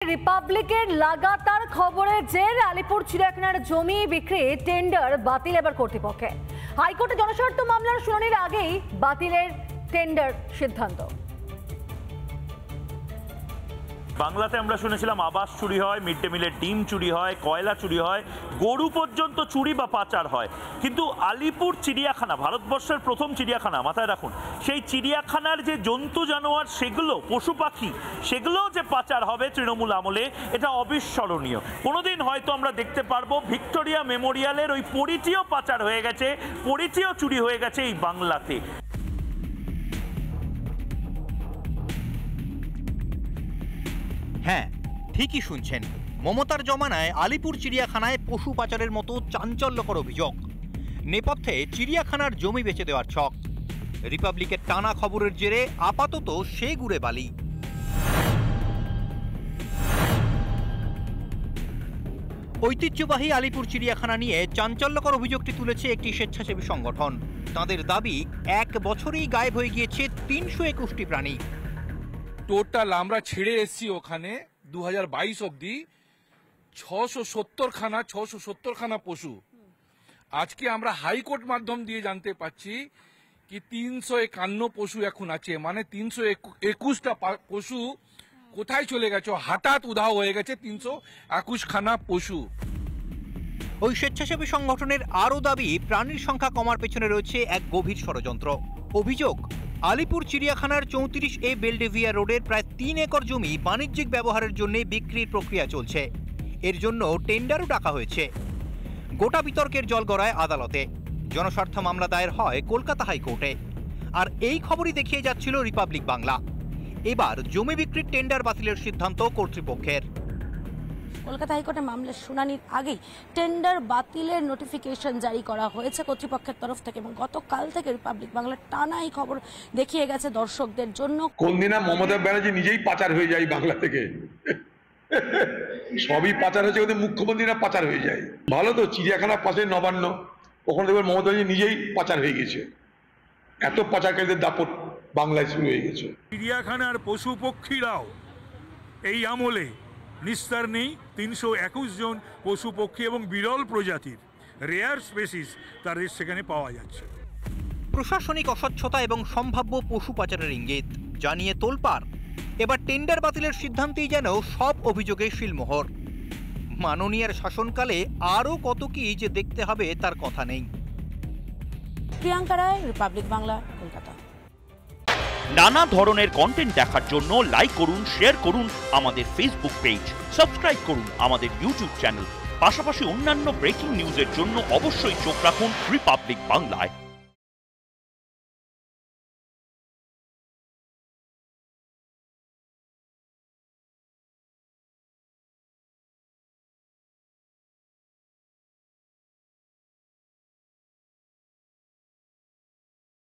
রিপাবলিকের লাগাতার খবরের জের আলিপুর চিড়িয়াখানার জমি বিক্রি টেন্ডার বাতিল এবার কর্তৃপক্ষের। হাইকোর্টে জনস্বার্থ মামলার শুনানির আগেই বাতিলের টেন্ডার সিদ্ধান্ত। বাংলাতে আমরা শুনেছিলাম আবাস চুরি হয়, মিড ডে মিলের ডিম চুরি হয়, কয়লা চুরি হয়, গরু পর্যন্ত চুরি বা পাচার হয়। কিন্তু আলিপুর চিড়িয়াখানা ভারতবর্ষের প্রথম চিড়িয়াখানা, মাথায় রাখুন, সেই চিড়িয়াখানার যে জন্তু জানোয়ার সেগুলো, পশু পাখি, সেগুলোও যে পাচার হবে তৃণমূল আমলে, এটা অবিস্মরণীয়। কোনোদিন হয়তো আমরা দেখতে পারবো ভিক্টোরিয়া মেমোরিয়ালের ওই পরিটিও পাচার হয়ে গেছে, পরিটিও চুরি হয়ে গেছে এই বাংলাতে। হ্যাঁ, ঠিকই শুনছেন, মমতার জমানায় আলিপুর চিড়িয়াখানায় পশু পাচারের মতো চাঞ্চল্যকর অভিযোগ। নেপথ্যে চিড়িয়াখানার জমি বেচে দেওয়ার ছক। রিপাবলিকের টানা খবরের জেরে আপাতত সে গুড়ে বালি। ঐতিহ্যবাহী আলিপুর চিড়িয়াখানা নিয়ে চাঞ্চল্যকর অভিযোগটি তুলেছে একটি স্বেচ্ছাসেবী সংগঠন। তাদের দাবি, 1 বছরেই গায়েব হয়ে গিয়েছে 321টি প্রাণী। টোটাল আমরা ছেড়ে এসেছি ওখানে 2022 অবধি 670 খানা পশু। আজকে আমরা হাইকোর্ট মাধ্যম দিয়ে জানতে পাচ্ছি কি 351 পশু এখন আছে, মানে 321টা পশু কোথায় চলে গেছে, হঠাৎ উধাও হয়ে গেছে 321 খানা পশু। ওই স্বেচ্ছাসেবী সংগঠনের আরও দাবি, প্রাণীর সংখ্যা কমার পেছনে রয়েছে এক গভীর ষড়যন্ত্র। অভিযোগ, আলিপুর চিড়িয়াখানার 34A বেলডেভিয়া রোডের প্রায় 3 একর জমি বাণিজ্যিক ব্যবহারের জন্য বিক্রির প্রক্রিয়া চলছে। এর জন্য টেন্ডারও ডাকা হয়েছে। গোটা বিতর্কের জল গড়ায় আদালতে। জনস্বার্থ মামলা দায়ের হয় কলকাতা হাইকোর্টে। আর এই খবরই দেখিয়ে যাচ্ছিল রিপাবলিক বাংলা। এবার জমি বিক্রির টেন্ডার বাতিলের সিদ্ধান্ত কর্তৃপক্ষের। কলকাতা হাইকোর্টে মামলার শুনানির আগেই টেন্ডার বাতিলের নোটিফিকেশন জারি করা হয়েছে কর্তৃপক্ষের তরফ থেকে, এবং গতকাল থেকে রিপাবলিক বাংলার টানা এই খবর দেখিয়ে গেছে দর্শকদের জন্য। কোন দিন মমতা ব্যানার্জি নিজেই পাচার হয়ে যায় বাংলা থেকে, সবই পাচার হয়েছে, ওদের মুখ্যমন্ত্রীরা পাচার হয়ে যায়। ভালো তো, চিড়িয়াখানার পাশে নবান্ন, ওখানে দেখবেন মমতা ব্যানার্জি নিজেই পাচার হয়ে গেছে। এত পাচারকারীদের দাপট বাংলায় শুরু হয়ে গেছে। চিড়িয়াখানার পশু পক্ষীরাও এই আমলে নিস্তার নেই। 321 জন পশু পক্ষী এবং বিরল প্রজাতির রেয়ার স্পেসিস তাদের সেখানে পাওয়া যাচ্ছে। প্রশাসনিক অস্বচ্ছতা এবং সম্ভাব্য পশু পাচারের ইঙ্গিত জানিয়ে তোলপাড়। এবার টেন্ডার বাতিলের সিদ্ধান্তেই যেন সব অভিযোগে শিলমোহর। মাননীয়ার শাসনকালে আরও কত কি যে দেখতে হবে তার কথা নেই। প্রিয়াঙ্কা রায়, রিপাবলিক বাংলা, কলকাতা। নানা ধরনের কন্টেন্ট দেখার জন্য লাইক করুন, শেয়ার করুন আমাদের ফেসবুক পেজ, সাবস্ক্রাইব করুন আমাদের ইউটিউব চ্যানেল। পাশাপাশি অন্যান্য ব্রেকিং নিউজের জন্য অবশ্যই চোখ রাখুন রিপাবলিক বাংলায়।